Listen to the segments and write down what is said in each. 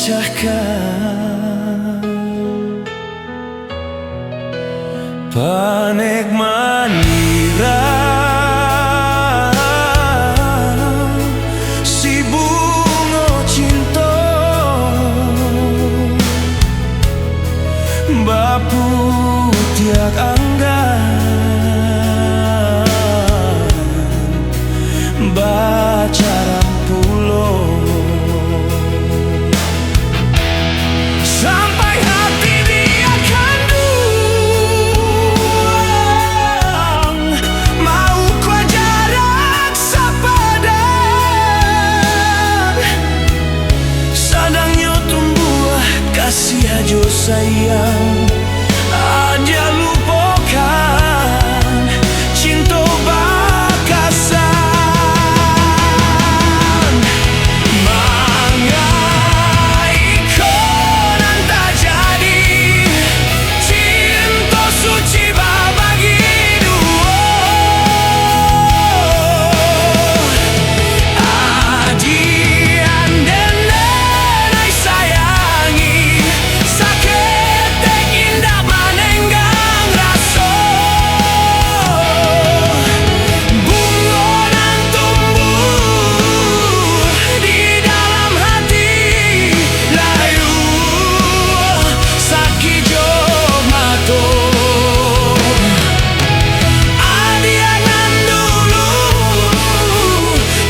pecahkan. Panek manirang si bunga cinta bapu tiak anggan bacaran pulo sampai hati dia kandung. Mau kau jarak sepadan sadangnya tumbuh kasih aja sayang aja lupakan cinta bakasan. Mangai konan tak jadi cinta suci babagi dua. Adian dan nenai sayangi sakit tek indah manenggang rasa bunga nan tumbuh di dalam hati layu sakit jo mato. Adianan dulu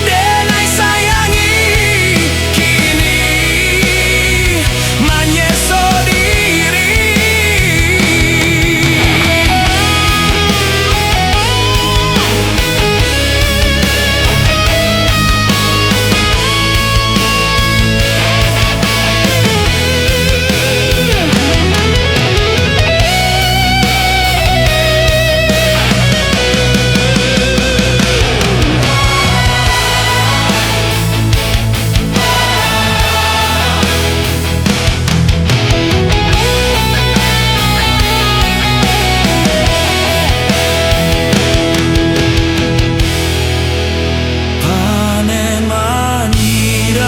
denai sayangi kini menyeso diri. Panen manirang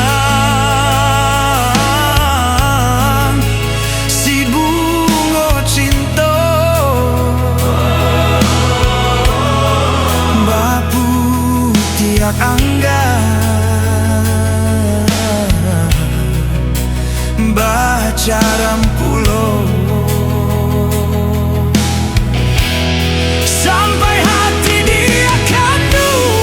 si bunga cinta bapu tiak anggan bacaran pulo sampai hati dia kandung.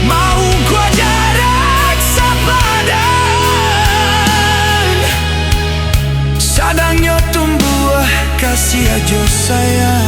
Mau gua jarak sepadan sadangnya tumbuh kasih aja sayang